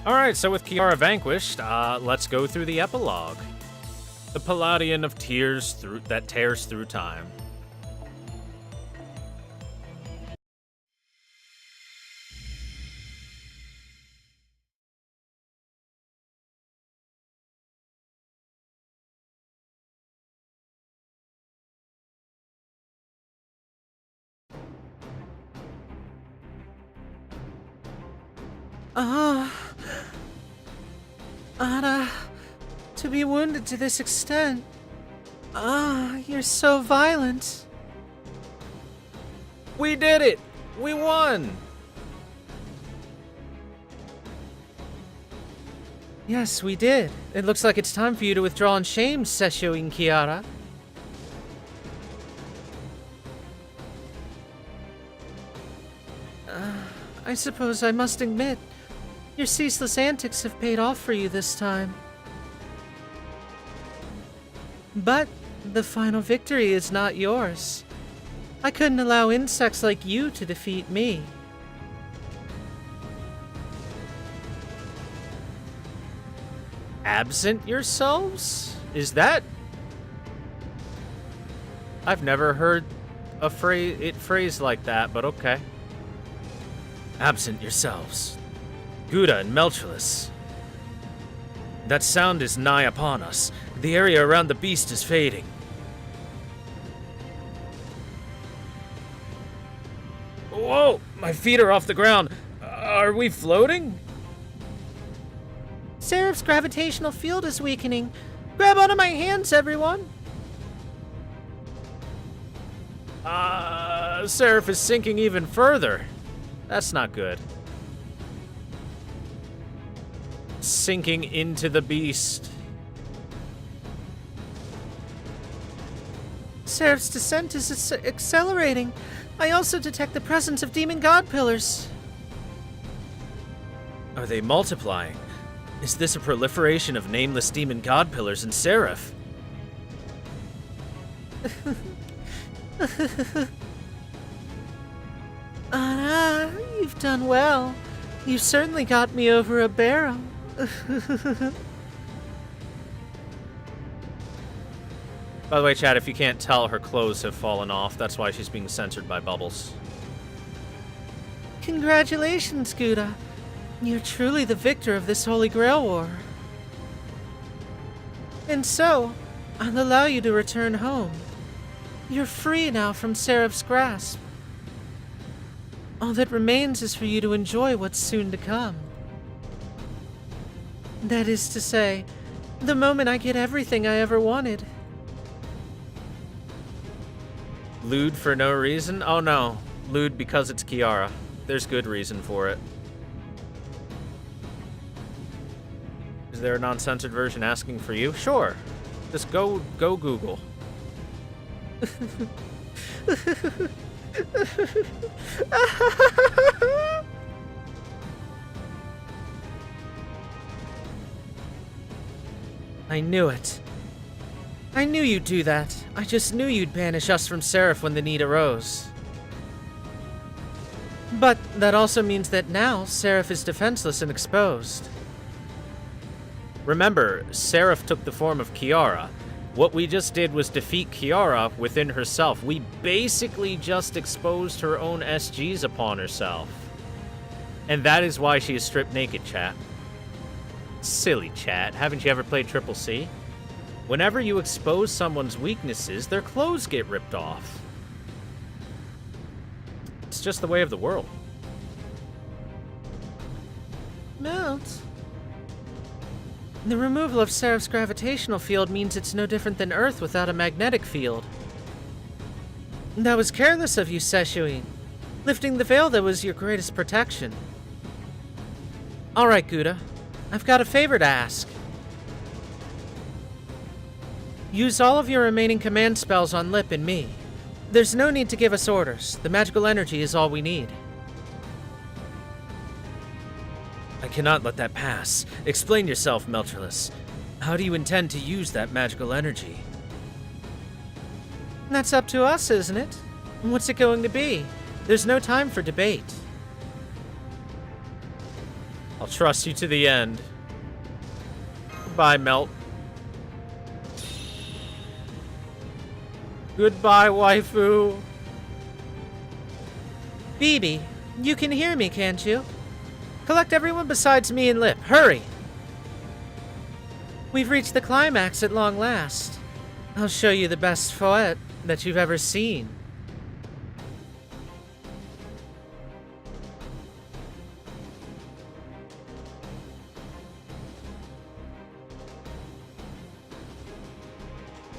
Alright, so with Kiara vanquished, let's go through the epilogue. The Palladian of Tears that tears through time. Ana, to be wounded to this extent. You're so violent. We did it! We won! Yes, we did. It looks like it's time for you to withdraw in shame, Sesshoin Kiara. I suppose I must admit, your ceaseless antics have paid off for you this time. But the final victory is not yours. I couldn't allow insects like you to defeat me. Absent yourselves? Is that... I've never heard a phrase like that, but okay. Absent yourselves. Gouda and Melchulus. That sound is nigh upon us. The area around the beast is fading. Whoa! My feet are off the ground. Are we floating? Seraph's gravitational field is weakening. Grab onto my hands, everyone! Seraph is sinking even further. That's not good. Sinking into the beast. Seraph's descent is accelerating. I also detect the presence of demon god pillars. Are they multiplying? Is this a proliferation of nameless demon god pillars in Seraph? Ana, you've done well. You certainly got me over a barrel. By the way, chat, if you can't tell, her clothes have fallen off. That's why she's being censored by Bubbles. Congratulations, Gouda. You're truly the victor of this Holy Grail War. And so, I'll allow you to return home. You're free now from Seraph's grasp. All that remains is for you to enjoy what's soon to come. That is to say, the moment I get everything I ever wanted. Lewd for no reason? Oh no. Lewd because it's Kiara. There's good reason for it. Is there a non-censored version asking for you? Sure. Just go Google. I knew it. I knew you'd do that. I just knew you'd banish us from Seraph when the need arose. But that also means that now Seraph is defenseless and exposed. Remember, Seraph took the form of Kiara. What we just did was defeat Kiara within herself. We basically just exposed her own SGs upon herself. And that is why she is stripped naked, chat. Silly chat. Haven't you ever played Triple C? Whenever you expose someone's weaknesses, their clothes get ripped off. It's just the way of the world. Melt. The removal of Seraph's gravitational field means it's no different than Earth without a magnetic field. That was careless of you, Sesshoin. Lifting the veil that was your greatest protection. Alright, Gouda. I've got a favor to ask. Use all of your remaining command spells on Lip and me. There's no need to give us orders. The magical energy is all we need. I cannot let that pass. Explain yourself, Melchulus. How do you intend to use that magical energy? That's up to us, isn't it? What's it going to be? There's no time for debate. I'll trust you to the end. Goodbye, Melt. Goodbye, waifu. BB, you can hear me, can't you? Collect everyone besides me and Lip. Hurry! We've reached the climax at long last. I'll show you the best fouet that you've ever seen.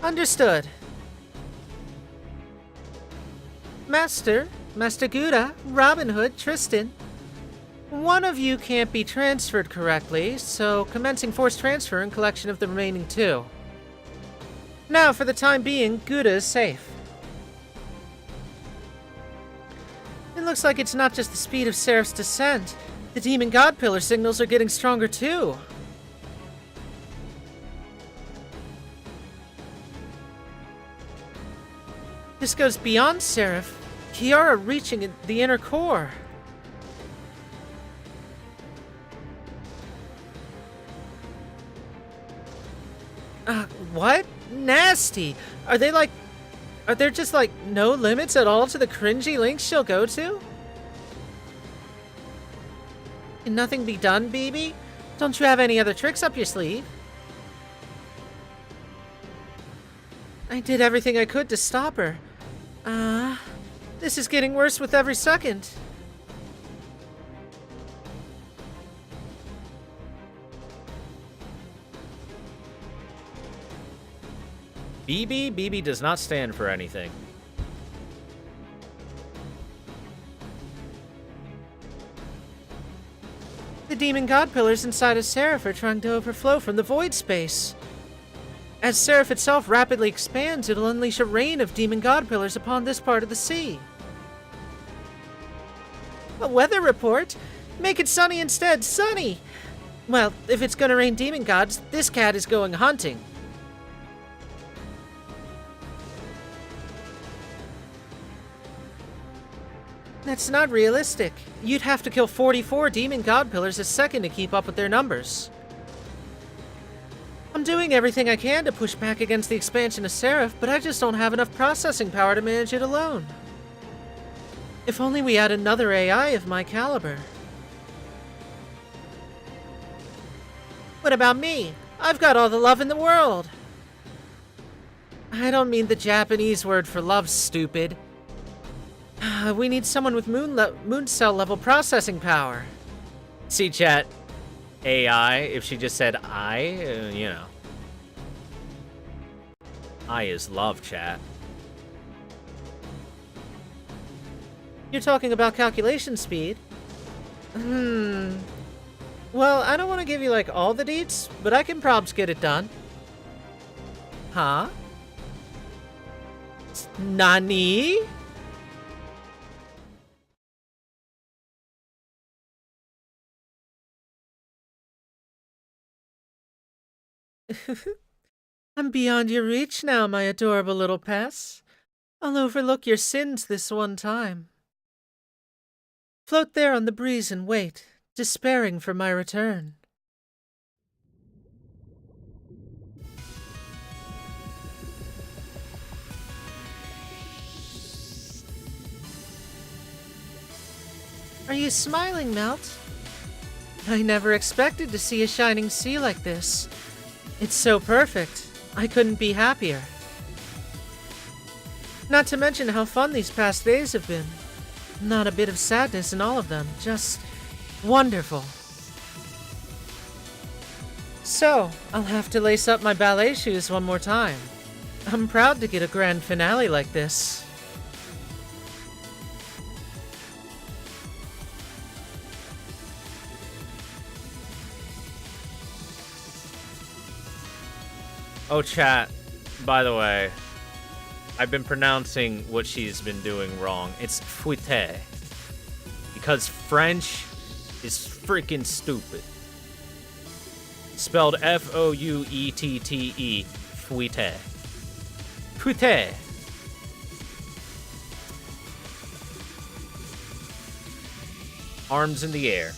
Understood. Master Gouda, Robin Hood, Tristan. One of you can't be transferred correctly, so commencing forced transfer and collection of the remaining two. Now, for the time being, Gouda is safe. It looks like it's not just the speed of Seraph's descent. The demon god pillar signals are getting stronger too. This goes beyond Seraph. Kiara reaching the inner core. What? Nasty. Are there just like no limits at all to the cringy links she'll go to? Can nothing be done, BB? Don't you have any other tricks up your sleeve? I did everything I could to stop her. This is getting worse with every second. BB does not stand for anything. The demon god pillars inside of Seraph are trying to overflow from the void space. As Seraph itself rapidly expands, it'll unleash a rain of demon god pillars upon this part of the sea. A weather report? Make it sunny instead, sunny! Well, if it's gonna rain demon gods, this cat is going hunting. That's not realistic. You'd have to kill 44 demon god pillars a second to keep up with their numbers. I'm doing everything I can to push back against the expansion of Seraph, but I just don't have enough processing power to manage it alone. If only we had another AI of my caliber. What about me? I've got all the love in the world. I don't mean the Japanese word for love, stupid. We need someone with moon cell level processing power. See, chat, AI, if she just said I, you know. I is love, chat. You're talking about calculation speed? Well, I don't want to give you, like, all the deets, but I can probs get it done. Huh? Nani? I'm beyond your reach now, my adorable little pest. I'll overlook your sins this one time. Float there on the breeze and wait, despairing for my return. Are you smiling, Melt? I never expected to see a shining sea like this. It's so perfect. I couldn't be happier. Not to mention how fun these past days have been. Not a bit of sadness in all of them. Just wonderful. So, I'll have to lace up my ballet shoes one more time. I'm proud to get a grand finale like this. Oh, chat, by the way, I've been pronouncing what she's been doing wrong. It's fouette. Because French is freaking stupid. Spelled F-O-U-E-T-T-E. Fouette. Fouette. Arms in the air.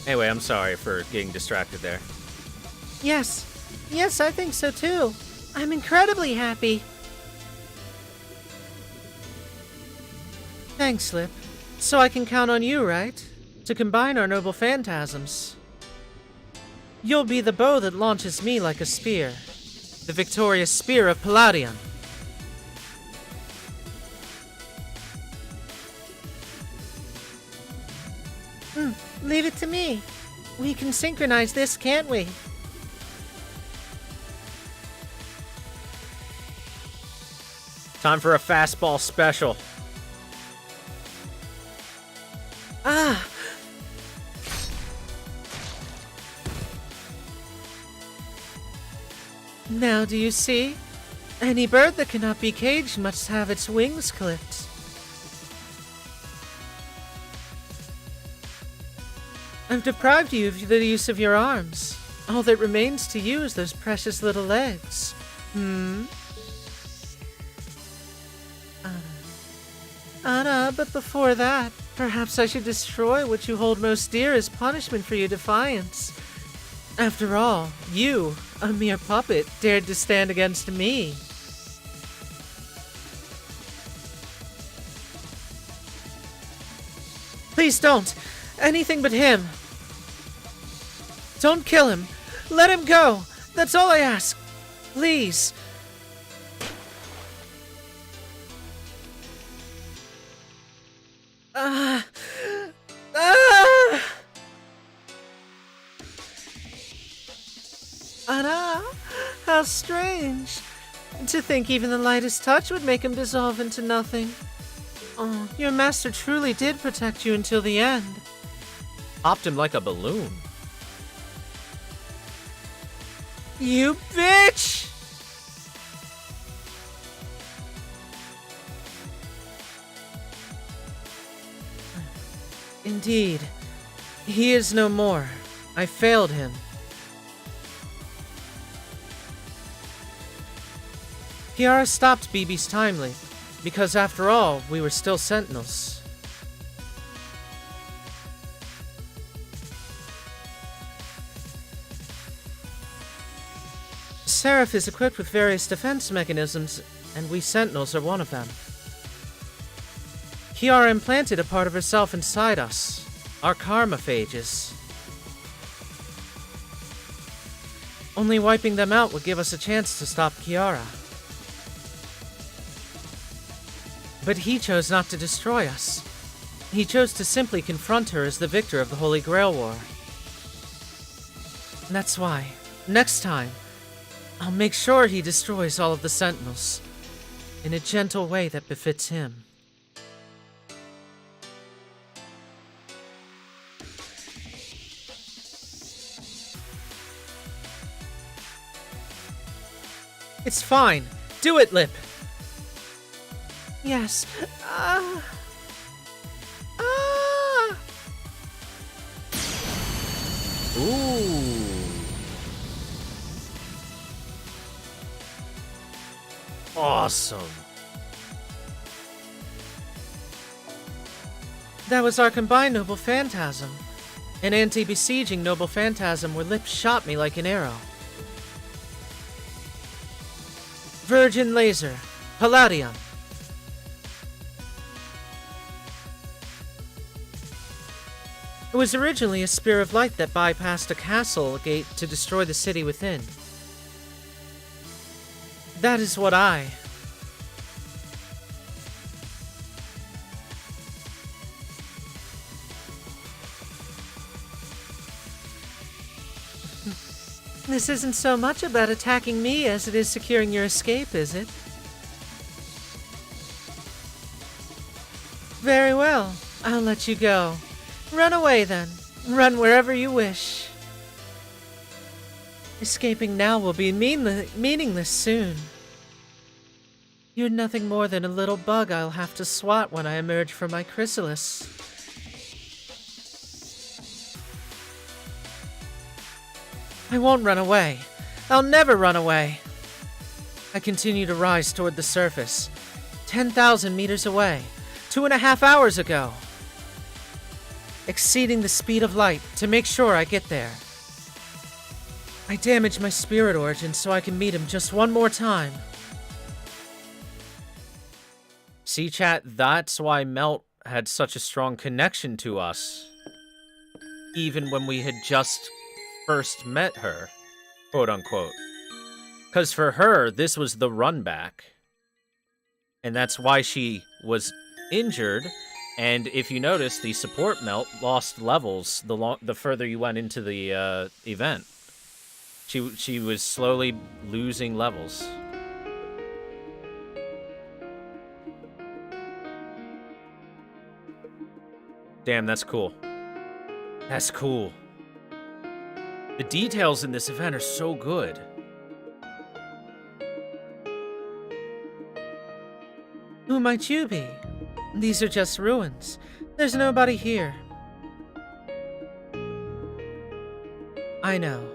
Anyway, I'm sorry for getting distracted there. Yes. Yes, I think so too. I'm incredibly happy. Thanks, Lip. So I can count on you, right? To combine our noble phantasms. You'll be the bow that launches me like a spear. The victorious spear of Palladion. Leave it to me. We can synchronize this, can't we? Time for a fastball special. Ah! Now do you see? Any bird that cannot be caged must have its wings clipped. I've deprived you of the use of your arms. All that remains to you is those precious little legs. Anna, but before that, perhaps I should destroy what you hold most dear as punishment for your defiance. After all, you, a mere puppet, dared to stand against me. Please don't! Anything but him! Don't kill him! Let him go! That's all I ask! Please! Anna, how strange. To think even the lightest touch would make him dissolve into nothing. Oh, your master truly did protect you until the end. Popped him like a balloon. You bitch! Indeed. He is no more. I failed him. Kiara stopped BB's time leap, because after all, we were still Sentinels. Seraph is equipped with various defense mechanisms, and we Sentinels are one of them. Kiara implanted a part of herself inside us, our karmaphages. Only wiping them out would give us a chance to stop Kiara. But he chose not to destroy us. He chose to simply confront her as the victor of the Holy Grail War. And that's why, next time, I'll make sure he destroys all of the Sentinels, in a gentle way that befits him. It's fine. Do it, Lip! Yes. Ooh. Awesome. That was our combined Noble Phantasm. An anti-besieging Noble Phantasm where Lip shot me like an arrow. Virgin Laser. Palladion. It was originally a spear of light that bypassed a castle gate to destroy the city within. That is what I... This isn't so much about attacking me as it is securing your escape, is it? Very well. I'll let you go. Run away, then. Run wherever you wish. Escaping now will be meaningless soon. You're nothing more than a little bug I'll have to swat when I emerge from my chrysalis. I won't run away. I'll never run away. I continue to rise toward the surface. 10,000 meters away. 2.5 hours ago. exceeding the speed of light to make sure I get there. I damage my spirit origin so I can meet him just one more time. See, chat, that's why Melt had such a strong connection to us. Even when we had just first met her, quote unquote. Because for her, this was the run back. And that's why she was injured. And if you notice, the support Melt lost levels the further you went into the event. She was slowly losing levels. Damn, that's cool. That's cool. The details in this event are so good. Who might you be? These are just ruins. There's nobody here. I know.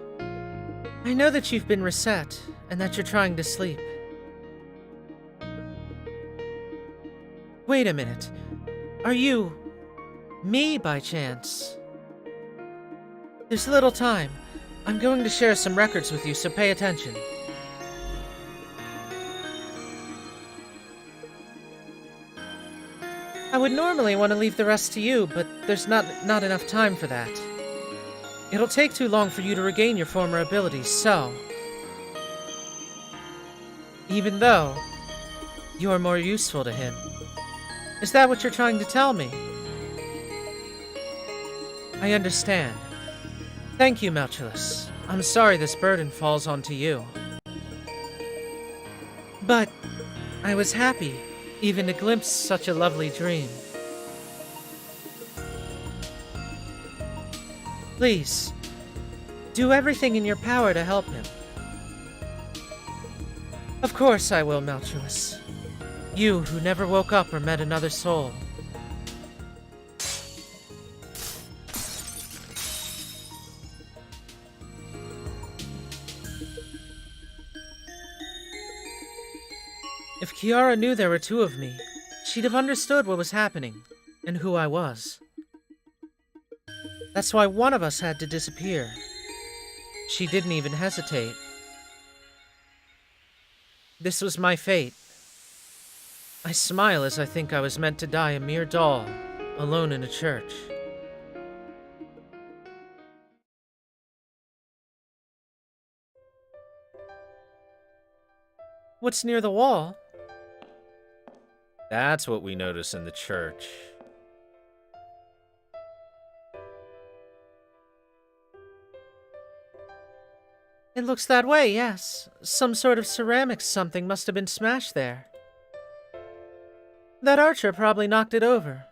I know that you've been reset, and that you're trying to sleep. Wait a minute. Are you... me, by chance? There's little time. I'm going to share some records with you, so pay attention. I would normally want to leave the rest to you, but there's not enough time for that. It'll take too long for you to regain your former abilities, so... even though you're more useful to him. Is that what you're trying to tell me? I understand. Thank you, Melchulus. I'm sorry this burden falls onto you. But I was happy even to glimpse such a lovely dream. Please, do everything in your power to help him. Of course I will, Melchulus. You who never woke up or met another soul. If Kiara knew there were two of me, she'd have understood what was happening, and who I was. That's why one of us had to disappear. She didn't even hesitate. This was my fate. I smile as I think I was meant to die a mere doll, alone in a church. What's near the wall? That's what we notice in the church. It looks that way, yes. Some sort of ceramic something must have been smashed there. That archer probably knocked it over.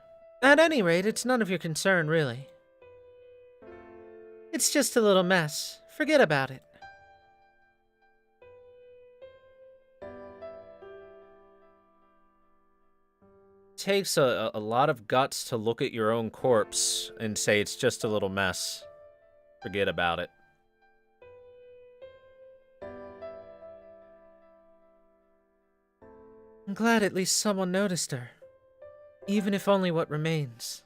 At any rate, it's none of your concern, really. It's just a little mess. Forget about it. Takes a lot of guts to look at your own corpse and say it's just a little mess. Forget about it. I'm glad at least someone noticed her, even if only what remains.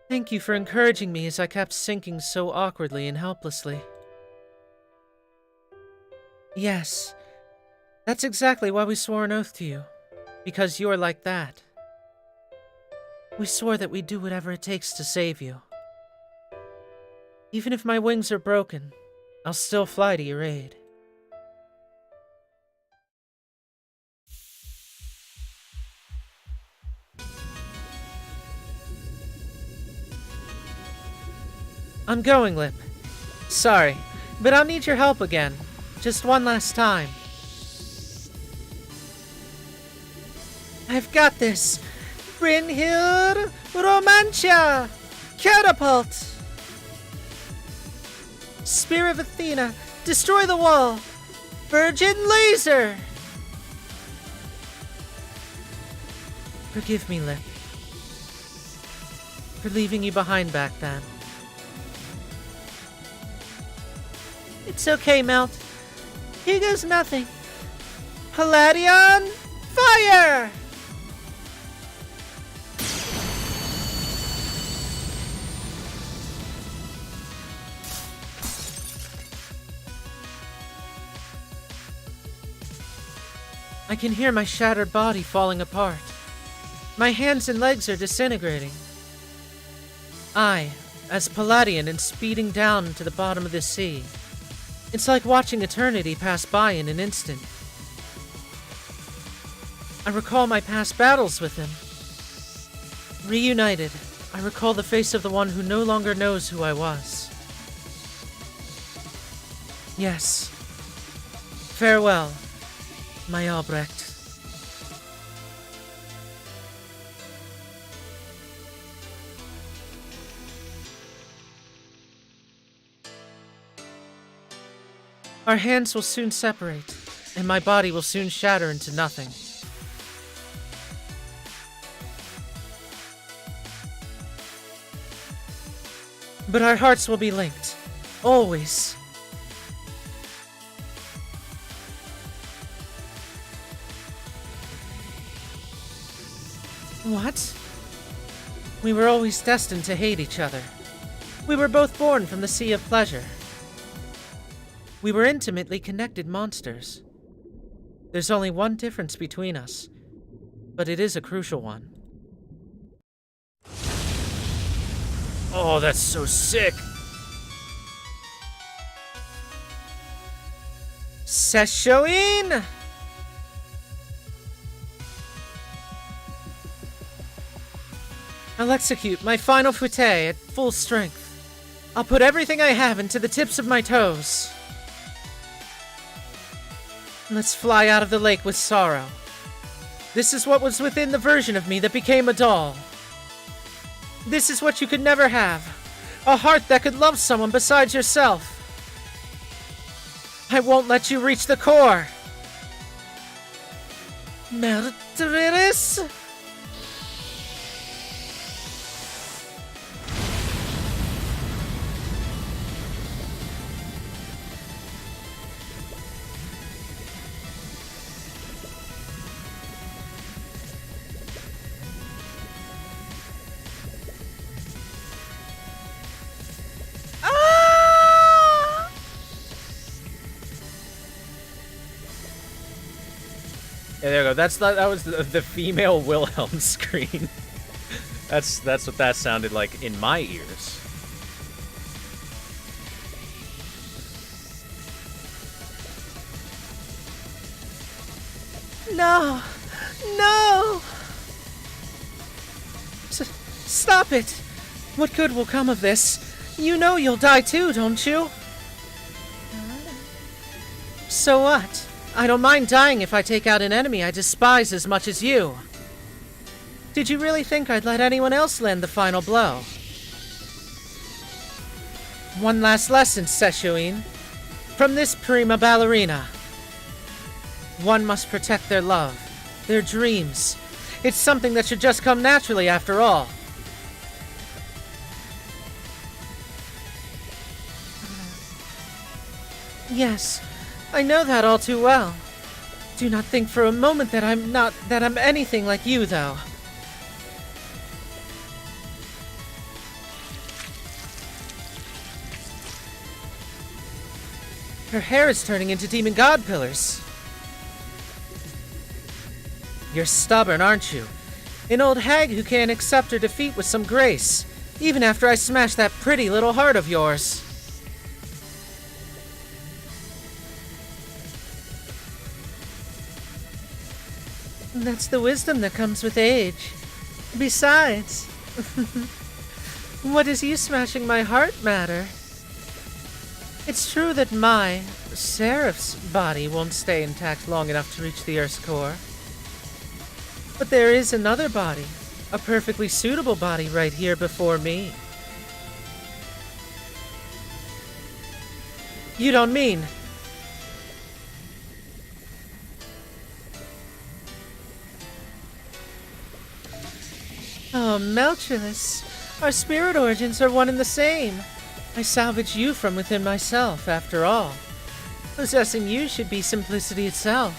Thank you for encouraging me as I kept sinking so awkwardly and helplessly. Yes, that's exactly why we swore an oath to you, because you're like that. We swore that we'd do whatever it takes to save you. Even if my wings are broken, I'll still fly to your aid. I'm going, Lip. Sorry, but I'll need your help again. Just one last time. I've got this! Brynhild Romancia! Catapult! Spear of Athena, destroy the wall! Virgin Laser! Forgive me, Lip, for leaving you behind back then. It's okay, Melt. Here goes nothing. Palladion, fire! I can hear my shattered body falling apart. My hands and legs are disintegrating. I, as Palladian and speeding down to the bottom of the sea. It's like watching eternity pass by in an instant. I recall my past battles with him. Reunited, I recall the face of the one who no longer knows who I was. Yes. Farewell, my Albrecht. Our hands will soon separate, and my body will soon shatter into nothing. But our hearts will be linked. Always. What? We were always destined to hate each other. We were both born from the sea of pleasure. We were intimately connected monsters. There's only one difference between us, but it is a crucial one. Oh, that's so sick. Seshoin! I'll execute my final fute at full strength. I'll put everything I have into the tips of my toes. Let's fly out of the lake with sorrow. This is what was within the version of me that became a doll. This is what you could never have. A heart that could love someone besides yourself. I won't let you reach the core. Murderous? Yeah, there you go. That was the female Wilhelm scream. That's what that sounded like in my ears. No! No! Stop it! What good will come of this? You know you'll die too, don't you? So what? I don't mind dying if I take out an enemy I despise as much as you. Did you really think I'd let anyone else land the final blow? One last lesson, Seshoin. From this prima ballerina. One must protect their love, their dreams. It's something that should just come naturally after all. Yes, I know that all too well. Do not think for a moment that I'm anything like you, though. Her hair is turning into demon god pillars. You're stubborn, aren't you? An old hag who can't accept her defeat with some grace, even after I smash that pretty little heart of yours. That's the wisdom that comes with age. Besides, what does you smashing my heart matter? It's true that my, Seraph's, body won't stay intact long enough to reach the Earth's core. But there is another body, a perfectly suitable body right here before me. You don't mean... Oh, Melchulus, our spirit origins are one and the same. I salvaged you from within myself, after all. Possessing you should be simplicity itself.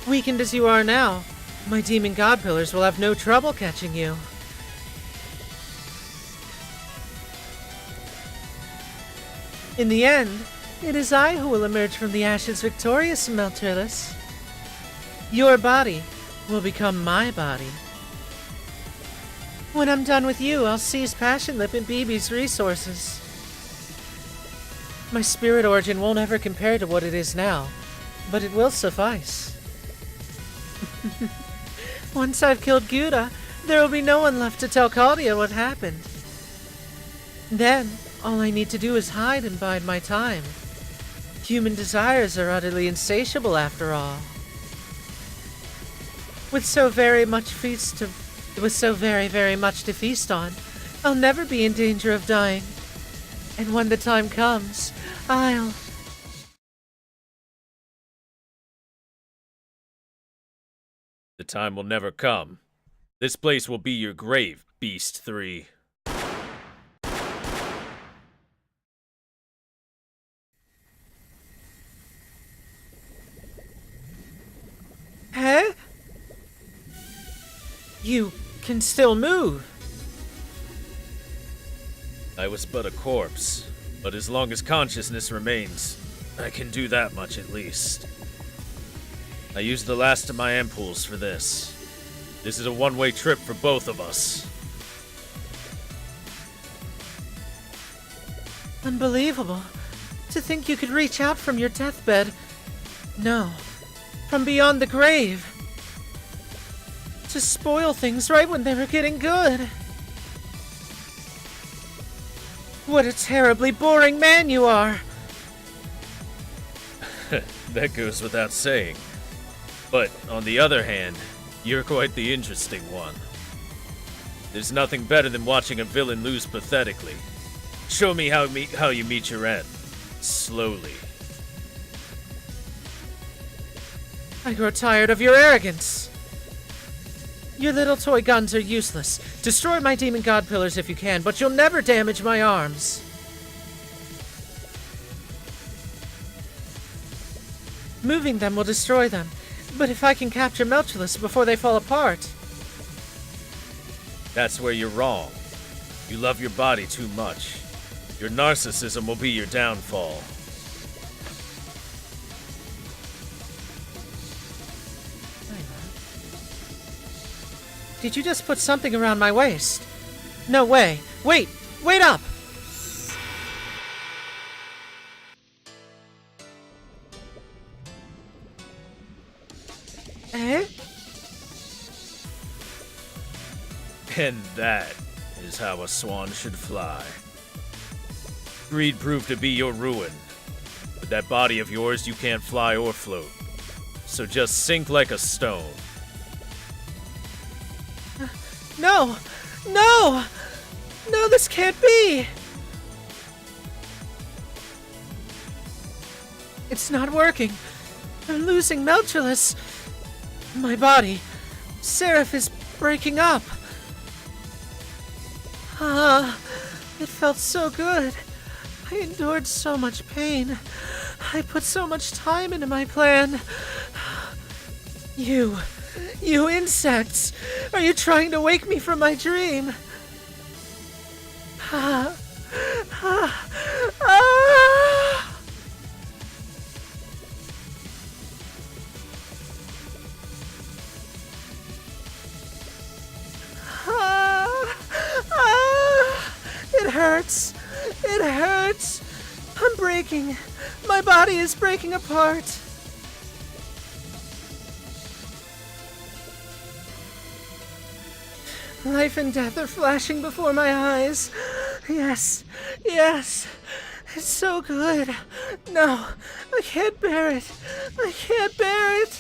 Weakened as you are now, my demon god pillars will have no trouble catching you. In the end, It is I who will emerge from the ashes victorious, Meltrilus. Your body will become my body. When I'm done with you, I'll seize Passionlip and BB's resources. My spirit origin won't ever compare to what it is now, but it will suffice. Once I've killed Gyuda, there will be no one left to tell Caldia what happened. Then, all I need to do is hide and bide my time. Human desires are utterly insatiable after all. With so very, very much to feast on, I'll never be in danger of dying. And when the time comes, I'll... The time will never come. This place will be your grave, Beast 3. Huh? You can still move. I was but a corpse, but as long as consciousness remains, I can do that much at least. I used the last of my ampoules for this. This is a one-way trip for both of us. Unbelievable. To think you could reach out from your deathbed. No. From beyond the grave. To spoil things right when they were getting good. What a terribly boring man you are. That goes without saying. But, on the other hand, you're quite the interesting one. There's nothing better than watching a villain lose pathetically. Show me how you meet your end. Slowly. I grow tired of your arrogance. Your little toy guns are useless. Destroy my demon god pillars if you can, but you'll never damage my arms. Moving them will destroy them. But if I can capture Meltrilus before they fall apart... That's where you're wrong. You love your body too much. Your narcissism will be your downfall. Did you just put something around my waist? No way. Wait! Wait up! Eh? And that is how a swan should fly. Greed proved to be your ruin. With that body of yours, you can't fly or float. So just sink like a stone. No! No! No, this can't be! It's not working. I'm losing Meltrilus. My body. Seraph is breaking up. It felt so good. I endured so much pain. I put so much time into my plan. You insects! Are you trying to wake me from my dream? It hurts. It hurts. I'm breaking. My body is breaking apart. Life and death are flashing before my eyes. Yes, yes. It's so good. No, I can't bear it. I can't bear it.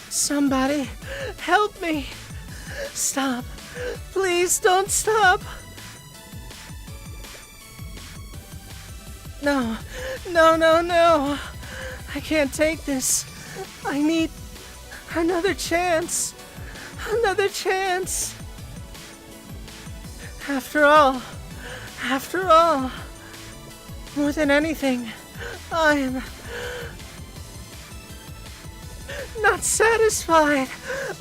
Somebody, help me. Stop. Please don't stop. No, no, no, no. I can't take this. I need another chance. Another chance. After all, more than anything, I'm not satisfied.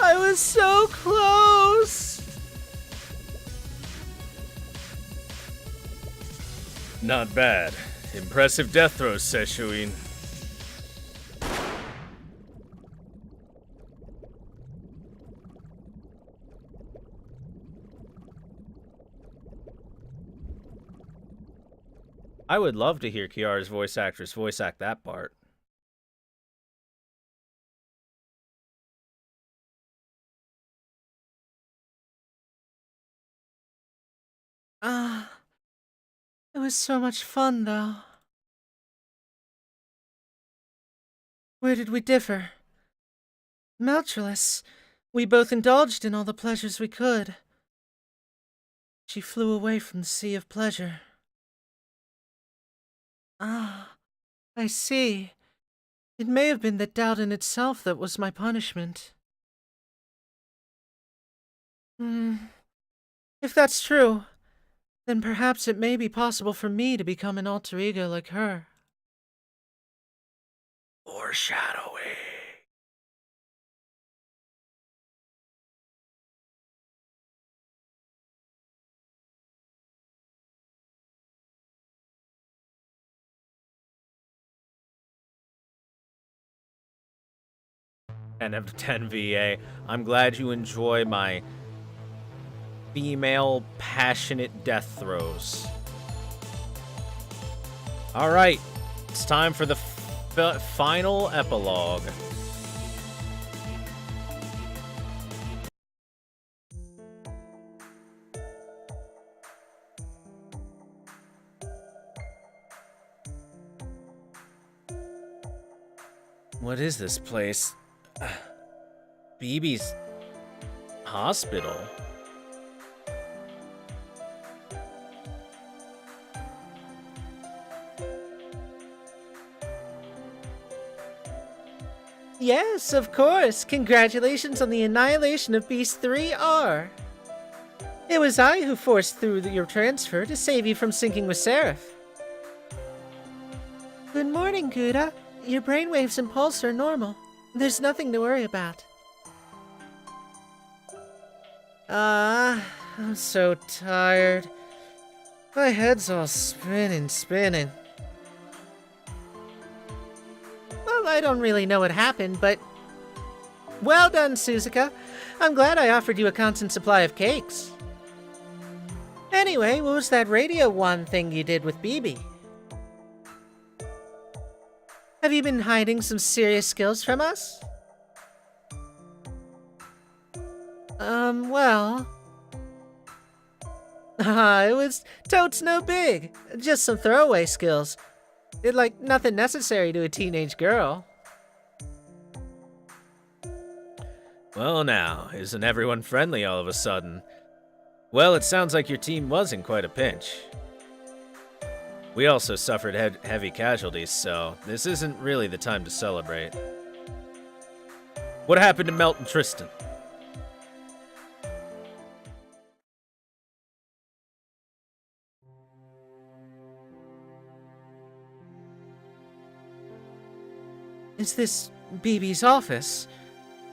I was so close. Not bad. Impressive death throws, Seshuin. I would love to hear Kiara's voice actress voice act that part. It was so much fun, though. Where did we differ? Meltreless, we both indulged in all the pleasures we could. She flew away from the sea of pleasure. Ah, I see. It may have been the doubt in itself that was my punishment. If that's true, then perhaps it may be possible for me to become an alter ego like her. Foreshadowing. And of 10 VA. I'm glad you enjoy my female passionate death throws. All right, it's time for the final epilogue. What is this place? BB's hospital? Yes, of course. Congratulations on the annihilation of Beast 3R. It was I who forced through your transfer to save you from sinking with Seraph. Good morning, Gouda. Your brainwaves and pulse are normal. There's nothing to worry about. I'm so tired. My head's all spinning. Well, I don't really know what happened, but... Well done, Suzuka. I'm glad I offered you a constant supply of cakes. Anyway, what was that Radio 1 thing you did with BB? Have you been hiding some serious skills from us? Well... it was totes no big. Just some throwaway skills. Like, nothing necessary to a teenage girl. Well now, isn't everyone friendly all of a sudden? Well, it sounds like your team was in quite a pinch. We also suffered heavy casualties, so this isn't really the time to celebrate. What happened to Melt and Tristan? Is this BB's office?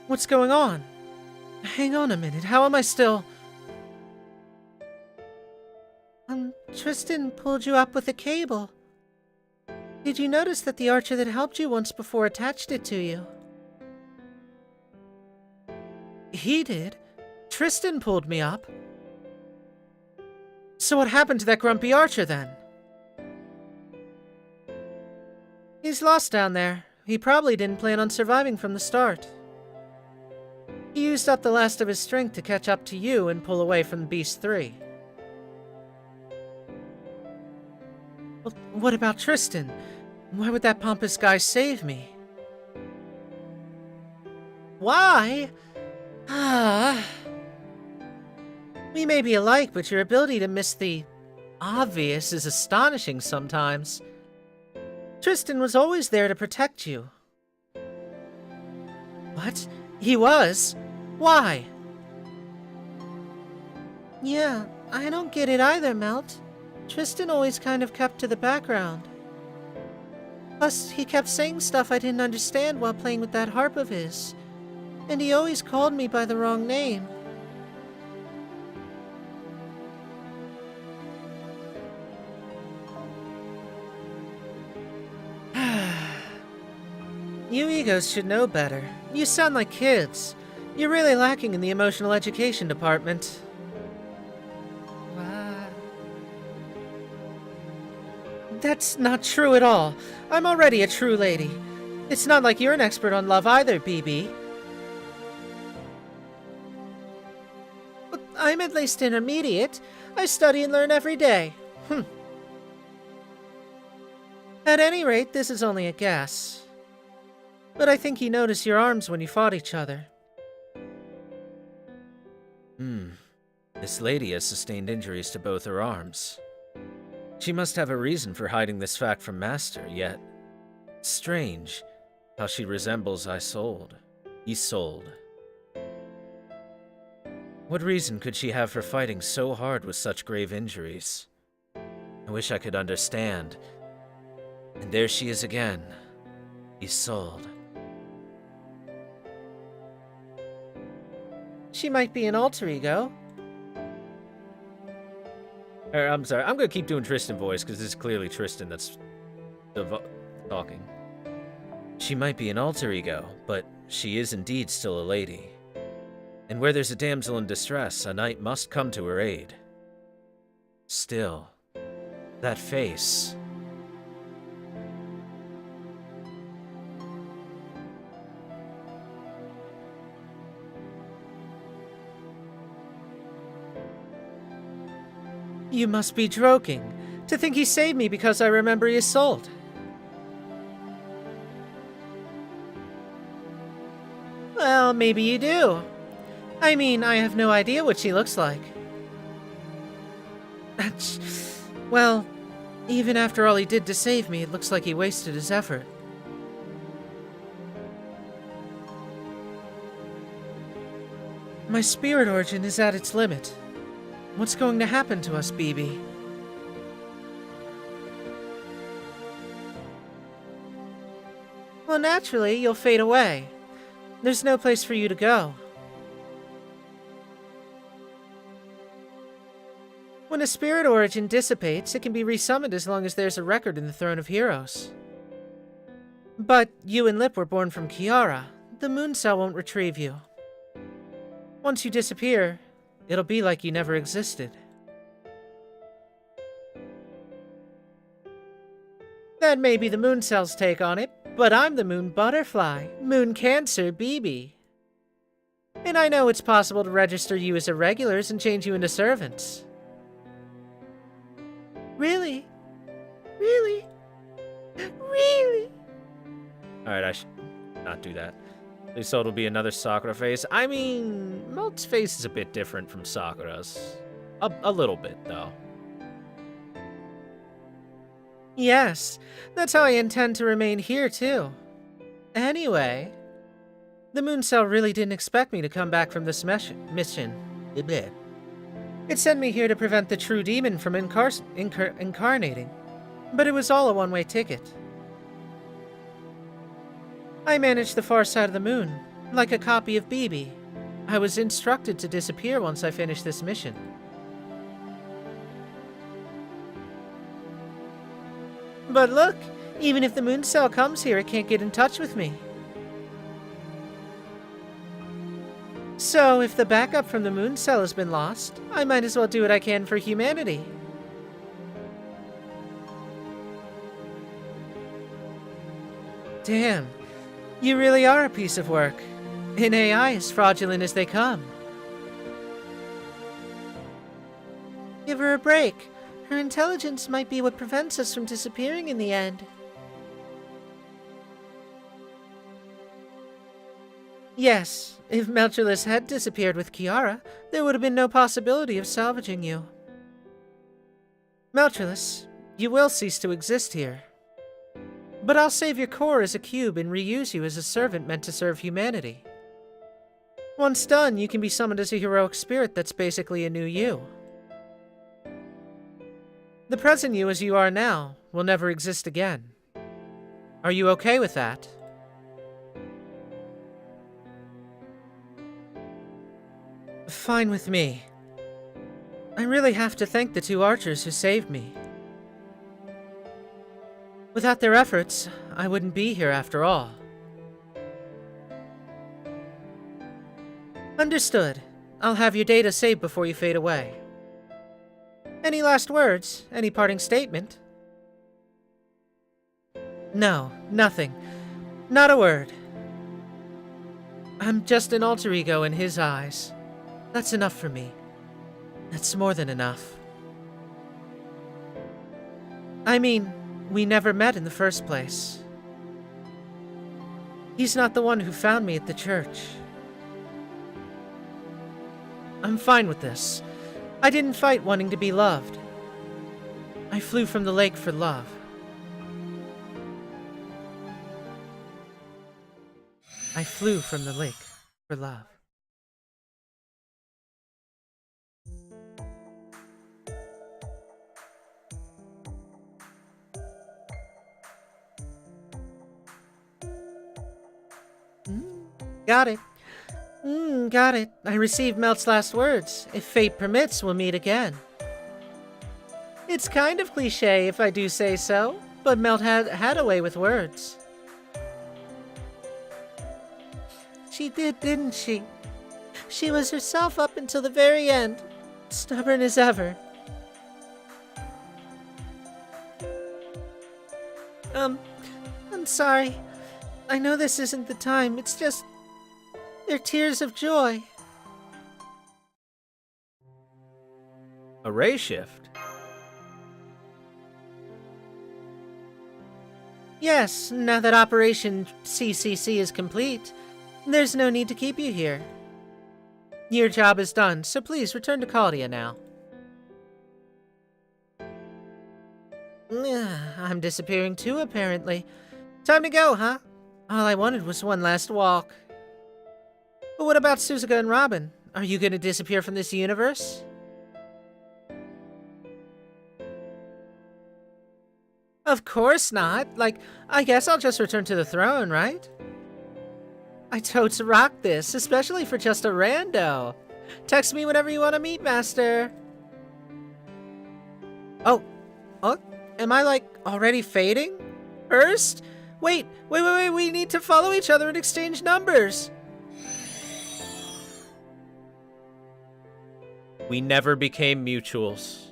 What's going on? Hang on a minute, how am I still... Tristan pulled you up with a cable. Did you notice that the archer that helped you once before attached it to you? He did. Tristan pulled me up. So what happened to that grumpy archer then? He's lost down there. He probably didn't plan on surviving from the start. He used up the last of his strength to catch up to you and pull away from Beast 3. Well, what about Tristan? Why would that pompous guy save me? Why? We may be alike, but your ability to miss the obvious is astonishing sometimes. Tristan was always there to protect you. What? He was? Why? Yeah, I don't get it either, Melt. Tristan always kind of kept to the background. Plus, he kept saying stuff I didn't understand while playing with that harp of his. And he always called me by the wrong name. You egos should know better. You sound like kids. You're really lacking in the emotional education department. Wow. That's not true at all. I'm already a true lady. It's not like you're an expert on love either, BB. I'm at least intermediate. I study and learn every day. At any rate, this is only a guess. But I think you noticed your arms when you fought each other. This lady has sustained injuries to both her arms. She must have a reason for hiding this fact from Master, yet strange how she resembles Isolde. What reason could she have for fighting so hard with such grave injuries? I wish I could understand. And there she is again, Isolde. She might be an alter ego. I'm sorry, I'm gonna keep doing Tristan voice because this is clearly Tristan that's talking. She might be an alter ego, but she is indeed still a lady. And where there's a damsel in distress, a knight must come to her aid. Still, that face. You must be joking. To think he saved me because I remember Isolde. Well, maybe you do. I mean, I have no idea what she looks like. Well, even after all he did to save me, it looks like he wasted his effort. My spirit origin is at its limit. What's going to happen to us, BB? Well, naturally, you'll fade away. There's no place for you to go. When a spirit origin dissipates, it can be resummoned as long as there's a record in the Throne of Heroes. But you and Lip were born from Kiara. The moon cell won't retrieve you. Once you disappear, it'll be like you never existed. That may be the moon cell's take on it, but I'm the moon butterfly, moon cancer BB. And I know it's possible to register you as irregulars and change you into servants. Really? Really? Really? Alright, I should not do that. Isolde will be another Sakura face. I mean, Melt's face is a bit different from Sakura's. A little bit, though. Yes, that's how I intend to remain here, too. Anyway, the moon cell really didn't expect me to come back from this mission. It sent me here to prevent the true demon from incarnating, but it was all a one-way ticket. I managed the far side of the moon, like a copy of BB. I was instructed to disappear once I finished this mission. But look, even if the moon cell comes here, it can't get in touch with me. So, if the backup from the moon cell has been lost, I might as well do what I can for humanity. Damn, you really are a piece of work. An AI as fraudulent as they come. Give her a break. Her intelligence might be what prevents us from disappearing in the end. Yes, if Melchulus had disappeared with Kiara, there would have been no possibility of salvaging you. Melchulus, you will cease to exist here. But I'll save your core as a cube and reuse you as a servant meant to serve humanity. Once done, you can be summoned as a heroic spirit that's basically a new you. The present you as you are now will never exist again. Are you okay with that? Fine with me. I really have to thank the two archers who saved me. Without their efforts, I wouldn't be here after all. Understood. I'll have your data saved before you fade away. Any last words? Any parting statement? No, nothing. Not a word. I'm just an alter ego in his eyes. That's enough for me. That's more than enough. I mean, we never met in the first place. He's not the one who found me at the church. I'm fine with this. I didn't fight wanting to be loved. I flew from the lake for love. I flew from the lake for love. Got it. Got it. I received Melt's last words. If fate permits, we'll meet again. It's kind of cliché if I do say so, but Melt had a way with words. She did, didn't she? She was herself up until the very end. Stubborn as ever. I'm sorry. I know this isn't the time. It's just... they're tears of joy. A ray shift? Yes, now that Operation CCC is complete, there's no need to keep you here. Your job is done, so please return to Caldia now. I'm disappearing too, apparently. Time to go, huh? All I wanted was one last walk. But what about Suzuka and Robin? Are you gonna disappear from this universe? Of course not. Like, I guess I'll just return to the throne, right? I totes rock this, especially for just a rando. Text me whenever you want to meet, Master. Oh, am I, like, already fading? First? Wait, we need to follow each other and exchange numbers. We never became mutuals.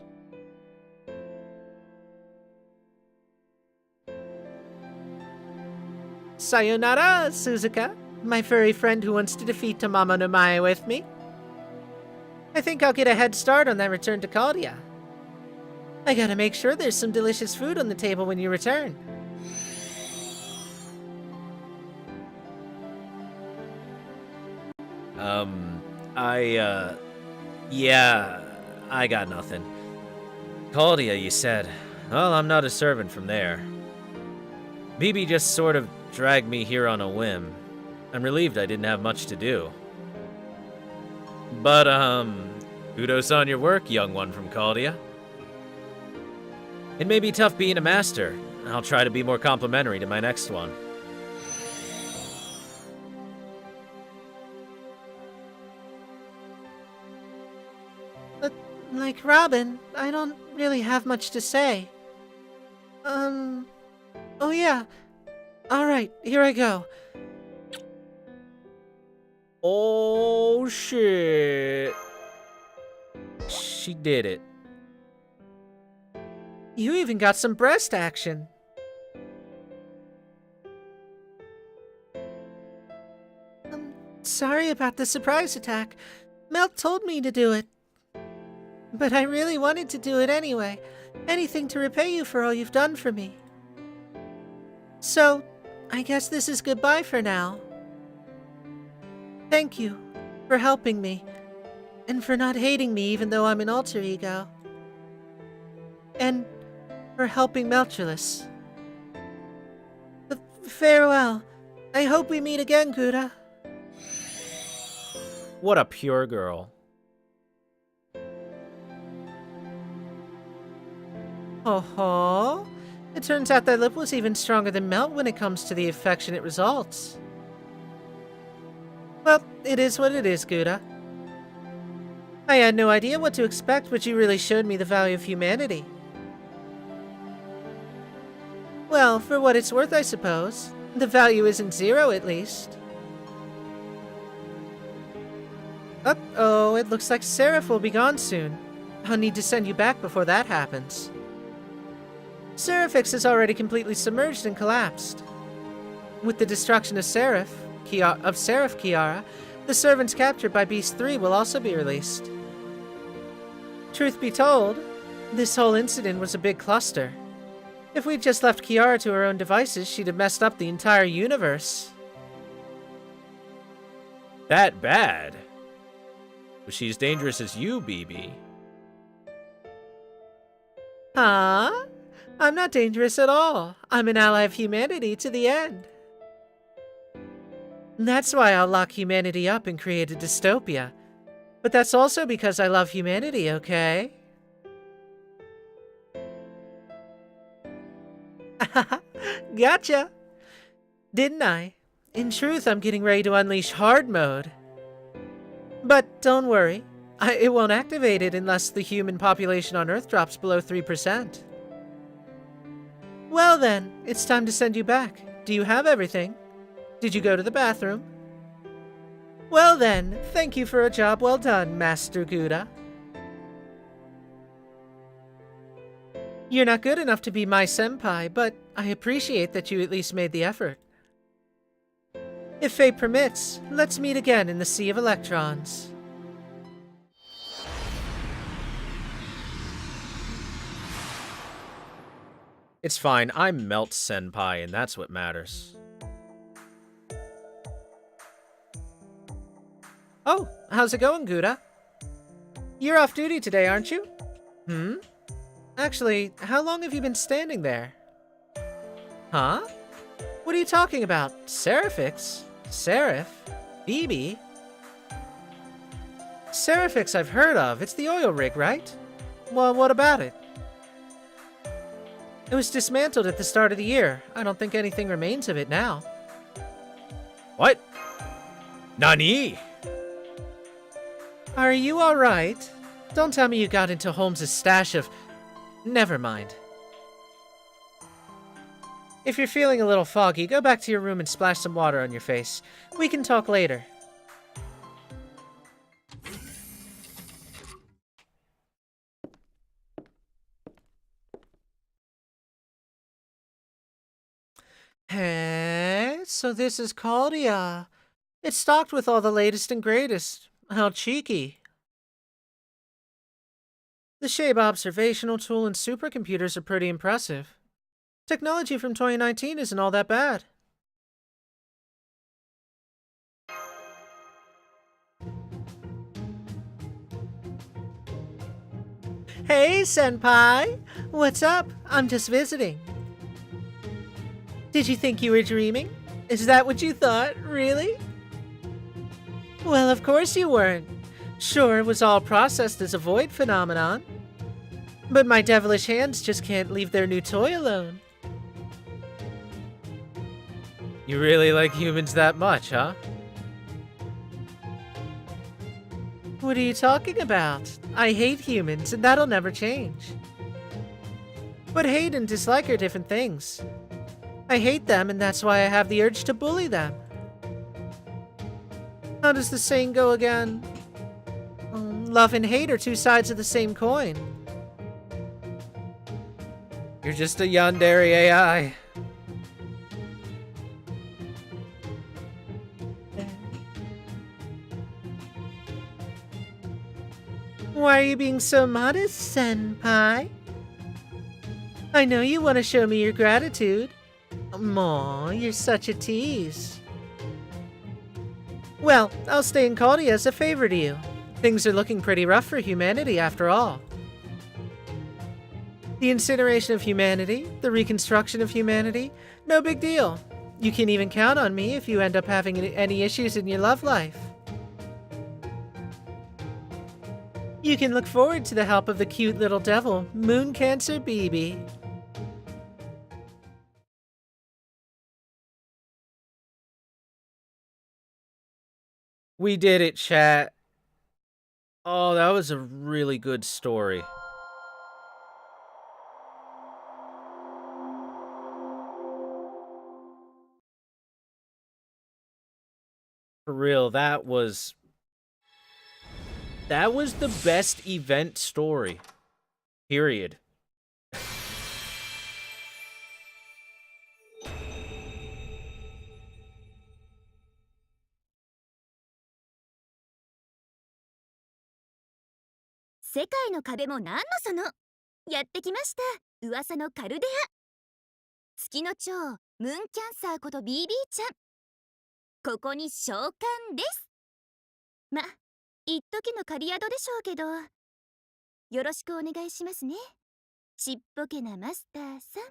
Sayonara, Suzuka, my furry friend who wants to defeat Tamamo no Mae with me. I think I'll get a head start on that return to Caldia. I gotta make sure there's some delicious food on the table when you return. Yeah, I got nothing. Caldia, you said. Well, I'm not a servant from there. BB just sort of dragged me here on a whim. I'm relieved I didn't have much to do. But, kudos on your work, young one from Caldia. It may be tough being a master. I'll try to be more complimentary to my next one. But, like Robin, I don't really have much to say. Oh yeah. Alright, here I go. Oh, shit. She did it. You even got some breast action. I'm sorry about the surprise attack. Melt told me to do it. But I really wanted to do it anyway. Anything to repay you for all you've done for me. So, I guess this is goodbye for now. Thank you for helping me, and for not hating me even though I'm an alter ego. And for helping Melchulus. Farewell. I hope we meet again, Kuda. What a pure girl. Oh-ho. It turns out that lip was even stronger than Melt when it comes to the affectionate results. Well, it is what it is, Kuda. I had no idea what to expect, but you really showed me the value of humanity. Well, for what it's worth, I suppose. The value isn't zero, at least. Oh, it looks like Seraph will be gone soon. I'll need to send you back before that happens. Seraphix is already completely submerged and collapsed. With the destruction of Seraph Kiara, the servants captured by Beast 3 will also be released. Truth be told, this whole incident was a big cluster. If we'd just left Kiara to her own devices, she'd have messed up the entire universe. That bad? Was she as dangerous as you, BB? Huh? I'm not dangerous at all. I'm an ally of humanity to the end. That's why I'll lock humanity up and create a dystopia. But that's also because I love humanity, okay? Gotcha! Didn't I? In truth, I'm getting ready to unleash hard mode. But don't worry, it won't activate it unless the human population on Earth drops below 3%. Well then, it's time to send you back. Do you have everything? Did you go to the bathroom? Well then, thank you for a job well done, Master Gouda. You're not good enough to be my senpai, but I appreciate that you at least made the effort. If fate permits, let's meet again in the Sea of Electrons. It's fine, I'm Melt Senpai, and that's what matters. Oh, how's it going, Gouda? You're off duty today, aren't you? Actually, how long have you been standing there? Huh? What are you talking about? Seraphix? Seraph? BB? Seraphix I've heard of. It's the oil rig, right? Well, what about it? It was dismantled at the start of the year. I don't think anything remains of it now. What? Nani? Are you alright? Don't tell me you got into Holmes's stash of... Never mind. If you're feeling a little foggy, go back to your room and splash some water on your face. We can talk later. Hey, so this is Caldia. It's stocked with all the latest and greatest. How cheeky. The Shabe observational tool and supercomputers are pretty impressive. Technology from 2019 isn't all that bad. Hey, Senpai! What's up? I'm just visiting. Did you think you were dreaming? Is that what you thought? Really? Well, of course you weren't. Sure, it was all processed as a void phenomenon. But my devilish hands just can't leave their new toy alone. You really like humans that much, huh? What are you talking about? I hate humans, and that'll never change. But hate and dislike are different things. I hate them, and that's why I have the urge to bully them. How does the saying go again? Love and hate are two sides of the same coin. You're just a yandere AI. Why are you being so modest, Senpai? I know you want to show me your gratitude. Aw, you're such a tease. Well, I'll stay in Caldia as a favor to you. Things are looking pretty rough for humanity after all. The incineration of humanity, the reconstruction of humanity, no big deal. You can even count on me if you end up having any issues in your love life. You can look forward to the help of the cute little devil, Moon Cancer BB. We did it, chat. Oh, that was a really good story. For real, that was That was the best event story. Period. 世界の壁も何のその。やってきました。噂のカルデア。月の蝶、ムーンキャンサーこと BB ちゃん。ここに召喚です。ま、一時の狩り宿でしょうけど。よろしくお願いしますね。ちっぽけなマスターさん。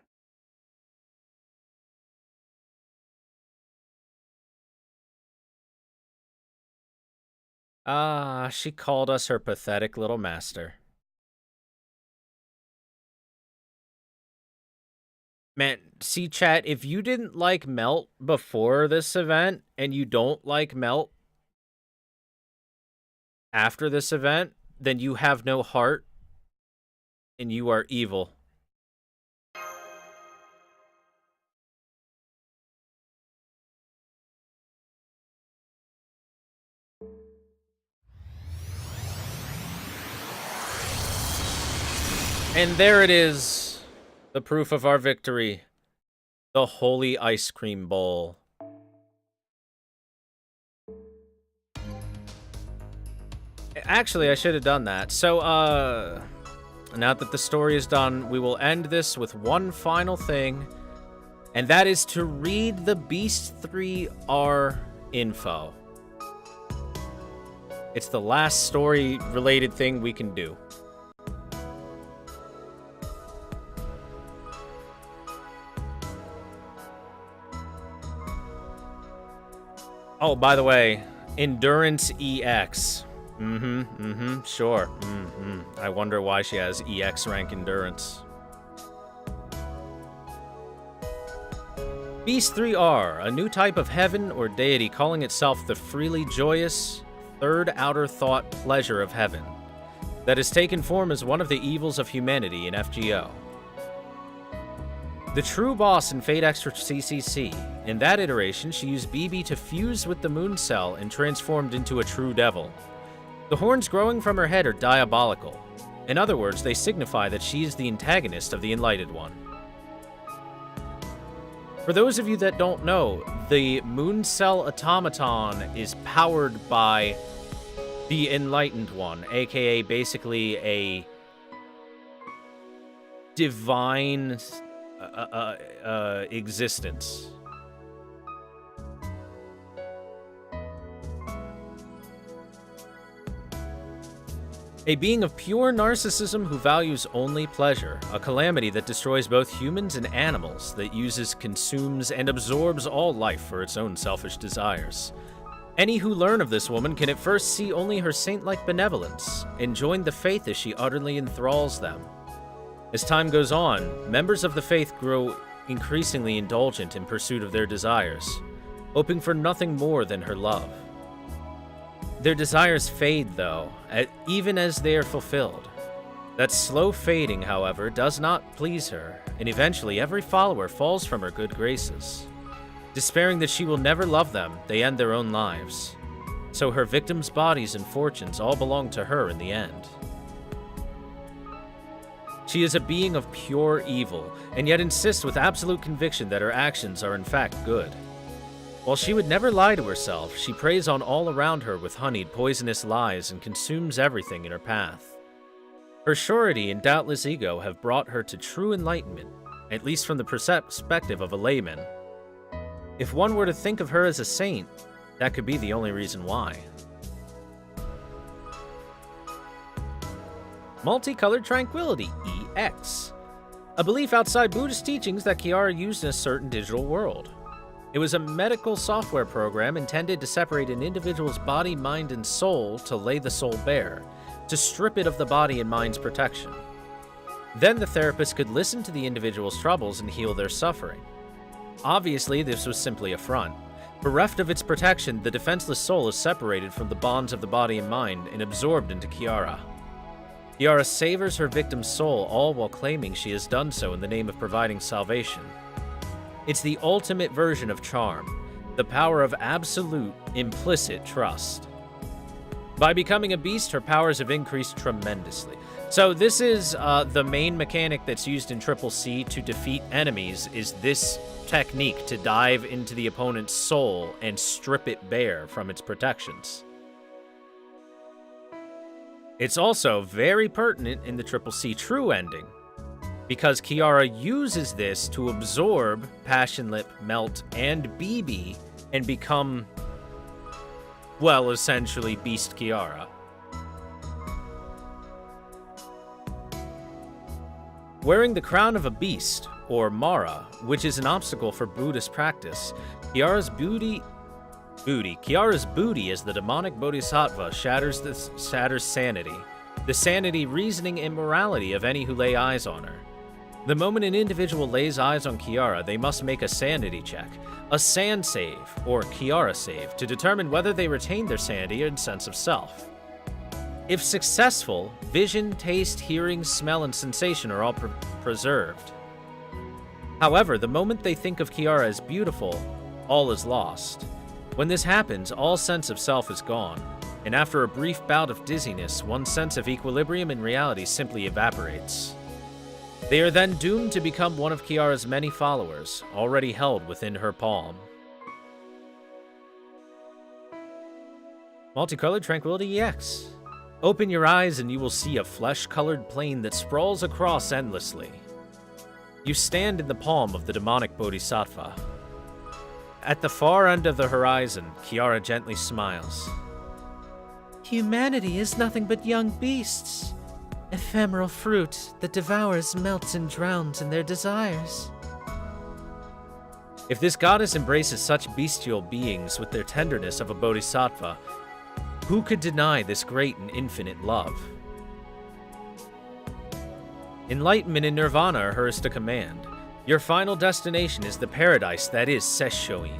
Ah, she called us her pathetic little master. Man, see, chat, if you didn't like Melt before this event, and you don't like Melt after this event, then you have no heart, and you are evil. And there it is, the proof of our victory, the Holy Ice Cream Bowl. Actually, I should have done that. So, now that the story is done, we will end this with one final thing, and that is to read the Beast 3R info. It's the last story-related thing we can do. Oh, by the way, Endurance EX. Sure. I wonder why she has EX rank Endurance. Beast 3R, a new type of heaven or deity calling itself the freely joyous, third outer thought pleasure of heaven, that has taken form as one of the evils of humanity in FGO. The true boss in Fate Extra CCC. In that iteration, she used BB to fuse with the moon cell and transformed into a true devil. The horns growing from her head are diabolical. In other words, they signify that she is the antagonist of the Enlightened One. For those of you that don't know, the moon cell automaton is powered by the Enlightened One, aka basically a divine existence. A being of pure narcissism who values only pleasure, a calamity that destroys both humans and animals, that uses, consumes, and absorbs all life for its own selfish desires. Any who learn of this woman can at first see only her saint-like benevolence, and join the faith as she utterly enthralls them. As time goes on, members of the faith grow increasingly indulgent in pursuit of their desires, hoping for nothing more than her love. Their desires fade, though, even as they are fulfilled. That slow fading, however, does not please her, and eventually every follower falls from her good graces. Despairing that she will never love them, they end their own lives. So her victims' bodies and fortunes all belong to her in the end. She is a being of pure evil, and yet insists with absolute conviction that her actions are in fact good. While she would never lie to herself, she preys on all around her with honeyed, poisonous lies and consumes everything in her path. Her surety and doubtless ego have brought her to true enlightenment, at least from the perspective of a layman. If one were to think of her as a saint, that could be the only reason why. Multicolored Tranquility, EX. A belief outside Buddhist teachings that Kiara used in a certain digital world. It was a medical software program intended to separate an individual's body, mind, and soul to lay the soul bare, to strip it of the body and mind's protection. Then the therapist could listen to the individual's troubles and heal their suffering. Obviously, this was simply a front. Bereft of its protection, the defenseless soul is separated from the bonds of the body and mind and absorbed into Kiara. Kiara savors her victim's soul, all while claiming she has done so in the name of providing salvation. It's the ultimate version of charm, the power of absolute, implicit trust. By becoming a beast, her powers have increased tremendously. So this is the main mechanic that's used in Triple C to defeat enemies, is this technique to dive into the opponent's soul and strip it bare from its protections. It's also very pertinent in the Triple C True ending, because Kiara uses this to absorb Passionlip, Melt, and BB and become, well, essentially Beast Kiara. Wearing the crown of a beast, or Mara, which is an obstacle for Buddhist practice, Kiara's booty as the demonic bodhisattva shatters sanity, the sanity, reasoning, and morality of any who lay eyes on her. The moment an individual lays eyes on Kiara, they must make a sanity check, a san save, or Kiara save, to determine whether they retain their sanity and sense of self. If successful, vision, taste, hearing, smell, and sensation are all preserved. However, the moment they think of Kiara as beautiful, all is lost. When this happens, all sense of self is gone, and after a brief bout of dizziness, one's sense of equilibrium and reality simply evaporates. They are then doomed to become one of Kiara's many followers, already held within her palm. Multicolored Tranquility EX. Open your eyes and you will see a flesh-colored plain that sprawls across endlessly. You stand in the palm of the demonic bodhisattva. At the far end of the horizon, Kiara gently smiles. Humanity is nothing but young beasts. Ephemeral fruit that devours, melts, and drowns in their desires. If this goddess embraces such bestial beings with their tenderness of a bodhisattva, who could deny this great and infinite love? Enlightenment and nirvana are hers to command. Your final destination is the paradise that is Sesshoin.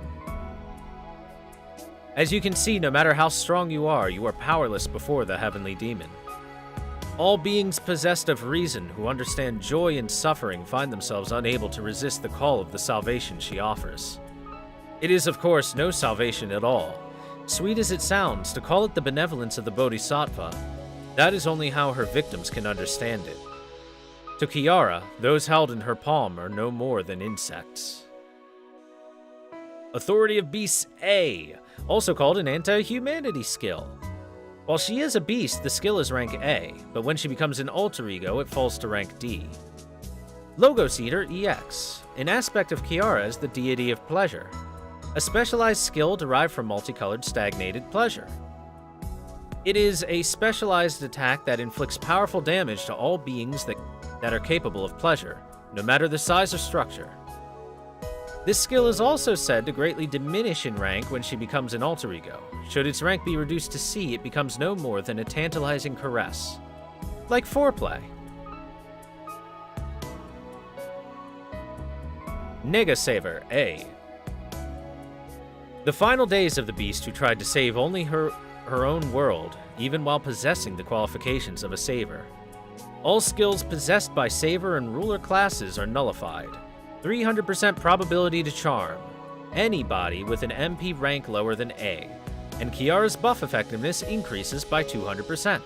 As you can see, no matter how strong you are powerless before the heavenly demon. All beings possessed of reason who understand joy and suffering find themselves unable to resist the call of the salvation she offers. It is, of course, no salvation at all. Sweet as it sounds, to call it the benevolence of the Bodhisattva, that is only how her victims can understand it. To Kiara, those held in her palm are no more than insects. Authority of Beasts A, also called an anti-humanity skill. While she is a beast, the skill is rank A, but when she becomes an alter ego, it falls to rank D. Logos Eater EX, an aspect of Kiara is the deity of pleasure, a specialized skill derived from multicolored stagnated pleasure. It is a specialized attack that inflicts powerful damage to all beings that are capable of pleasure, no matter the size or structure. This skill is also said to greatly diminish in rank when she becomes an alter ego. Should its rank be reduced to C, it becomes no more than a tantalizing caress. Like foreplay. Nega Saver A. The final days of the beast who tried to save only her own world, even while possessing the qualifications of a saver. All skills possessed by saver and ruler classes are nullified. 300% probability to charm. Anybody with an MP rank lower than A. And Kiara's buff effectiveness increases by 200%.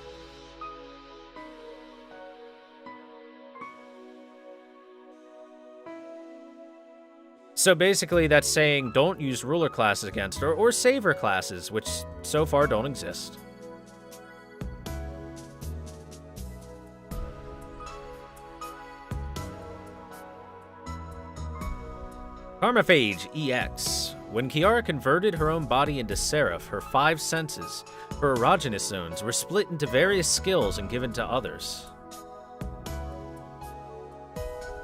So basically that's saying don't use ruler classes against her, or saver classes, which so far don't exist. Karmaphage EX. When Kiara converted her own body into Seraph, her 5 senses, her erogenous zones, were split into various skills and given to others.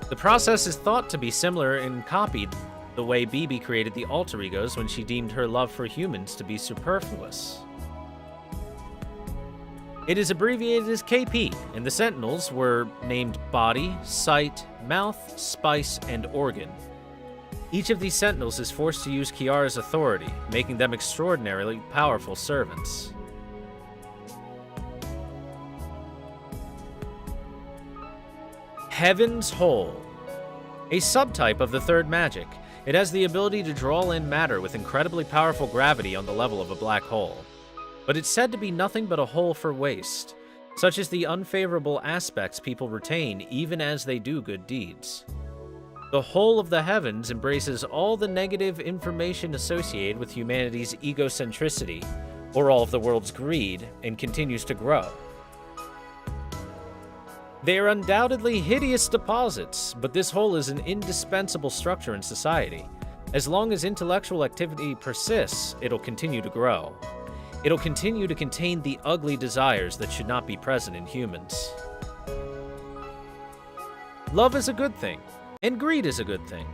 The process is thought to be similar and copied the way BB created the alter egos when she deemed her love for humans to be superfluous. It is abbreviated as KP, and the Sentinels were named Body, Sight, Mouth, Spice, and Organ. Each of these Sentinels is forced to use Kiara's authority, making them extraordinarily powerful servants. Heaven's Hole. A subtype of the third magic, it has the ability to draw in matter with incredibly powerful gravity on the level of a black hole. but it's said to be nothing but a hole for waste, such as the unfavorable aspects people retain even as they do good deeds. The whole of the heavens embraces all the negative information associated with humanity's egocentricity, or all of the world's greed, and continues to grow. They are undoubtedly hideous deposits, but this whole is an indispensable structure in society. As long as intellectual activity persists, it'll continue to grow. It'll continue to contain the ugly desires that should not be present in humans. Love is a good thing, and greed is a good thing.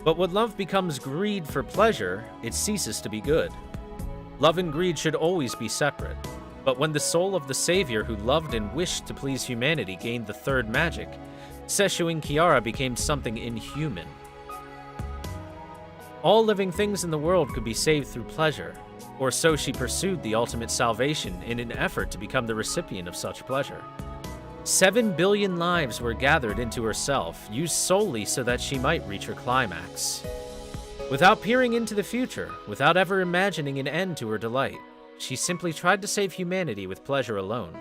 But when love becomes greed for pleasure, it ceases to be good. Love and greed should always be separate. But when the soul of the savior who loved and wished to please humanity gained the third magic, Seshuin Kiara became something inhuman. All living things in the world could be saved through pleasure, or so she pursued the ultimate salvation in an effort to become the recipient of such pleasure. 7 billion lives were gathered into herself, used solely so that she might reach her climax. Without peering into the future, without ever imagining an end to her delight, she simply tried to save humanity with pleasure alone.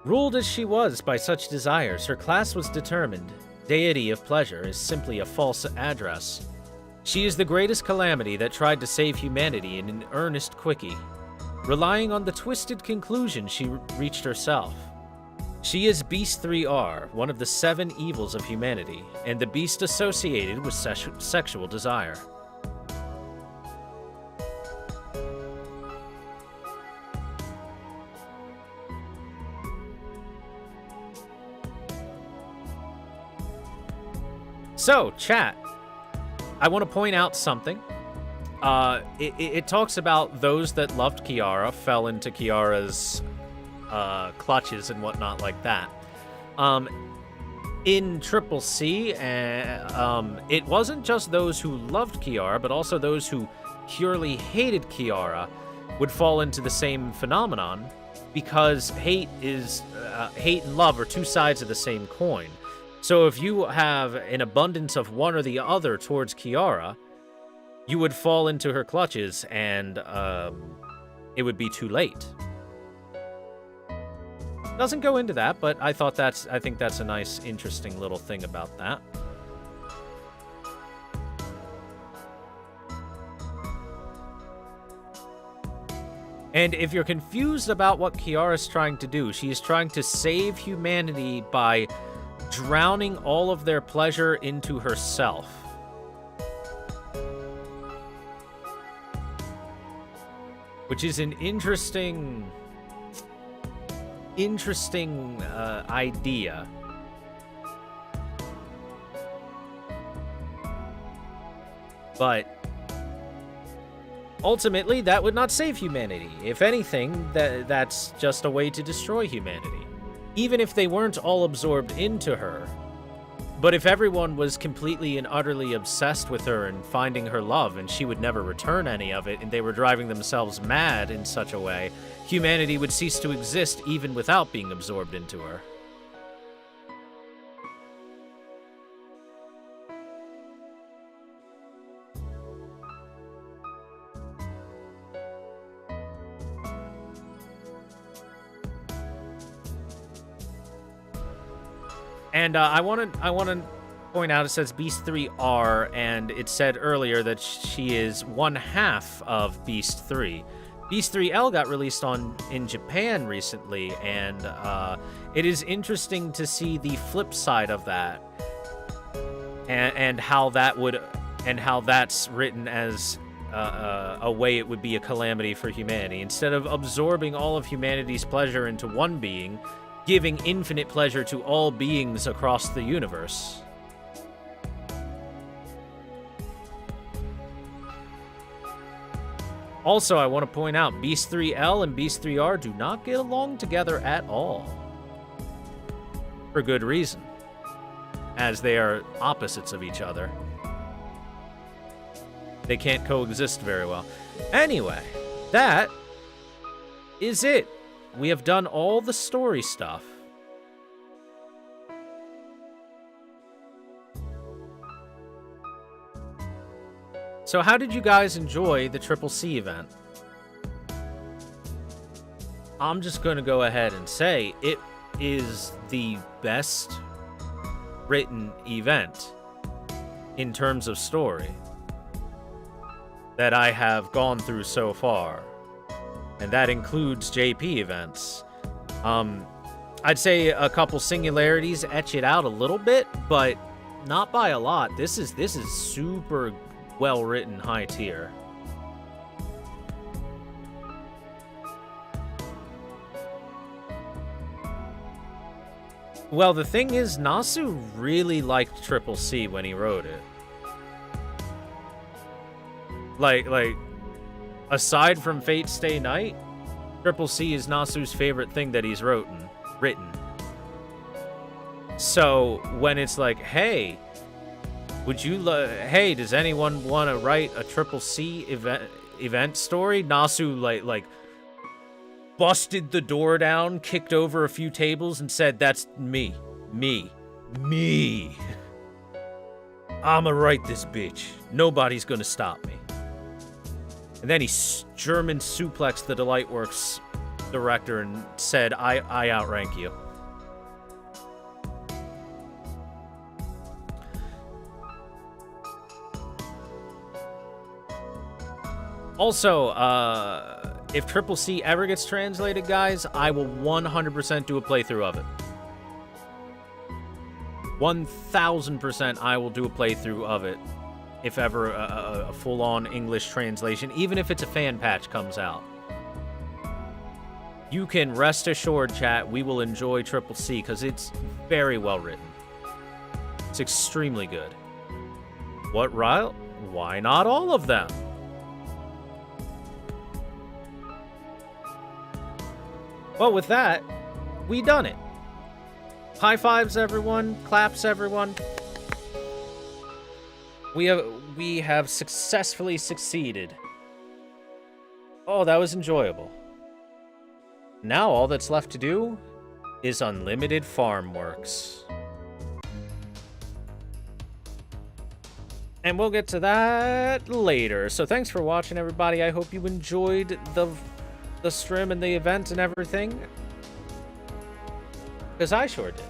Ruled as she was by such desires, her class was determined. Deity of pleasure is simply a false address. She is the greatest calamity that tried to save humanity in an earnest quickie, relying on the twisted conclusion she reached herself. She is Beast 3R, one of the 7 evils of humanity, and the beast associated with sexual desire. So, chat, I want to point out something. It talks about those that loved Kiara fell into Kiara's clutches and whatnot like that. In Triple C, it wasn't just those who loved Kiara, but also those who purely hated Kiara would fall into the same phenomenon, because hate and love are two sides of the same coin. So if you have an abundance of one or the other towards Kiara, you would fall into her clutches, and it would be too late. Doesn't go into that, but I think that's a nice, interesting little thing about that. And if you're confused about what Kiara's trying to do, she is trying to save humanity by drowning all of their pleasure into herself. Which is an interesting idea. But ultimately, that would not save humanity. If anything, that's just a way to destroy humanity. Even if they weren't all absorbed into her. But if everyone was completely and utterly obsessed with her and finding her love, and she would never return any of it, and they were driving themselves mad in such a way, humanity would cease to exist even without being absorbed into her. And I want to point out, it says Beast 3R, and it said earlier that she is one half of Beast 3. Beast 3L got released in Japan recently, and it is interesting to see the flip side of that, and how that's written as a way it would be a calamity for humanity. Instead of absorbing all of humanity's pleasure into one being, giving infinite pleasure to all beings across the universe. Also, I want to point out, Beast 3L and Beast 3R do not get along together at all. For good reason, as they are opposites of each other. They can't coexist very well. Anyway, that is it. We have done all the story stuff. So how did you guys enjoy the CCC event? I'm just going to go ahead and say it is the best written event in terms of story that I have gone through so far. And that includes JP events. I'd say a couple singularities etch it out a little bit, but not by a lot. This is super well written, high tier. Well, the thing is, Nasu really liked CCC when he wrote it. Like, aside from Fate Stay Night, CCC is Nasu's favorite thing that he's written. So when it's like, hey, would you hey, does anyone want to write a CCC event story? Nasu like busted the door down, kicked over a few tables, and said, "That's me. I'ma write this bitch. Nobody's gonna stop me." And then he German suplexed the Delightworks director and said, I outrank you. Also, if CCC ever gets translated, guys, I will 100% do a playthrough of it. 1000% I will do a playthrough of it. If ever a full-on English translation, even if it's a fan patch comes out. You can rest assured, chat, we will enjoy CCC because it's very well written. It's extremely good. What, Ryle? Why not all of them? Well, with that, we done it. High fives, everyone. Claps, everyone. We have successfully succeeded. Oh, that was enjoyable. Now all that's left to do is unlimited farm works. And we'll get to that later. So thanks for watching, everybody. I hope you enjoyed the stream and the event and everything. Because I sure did.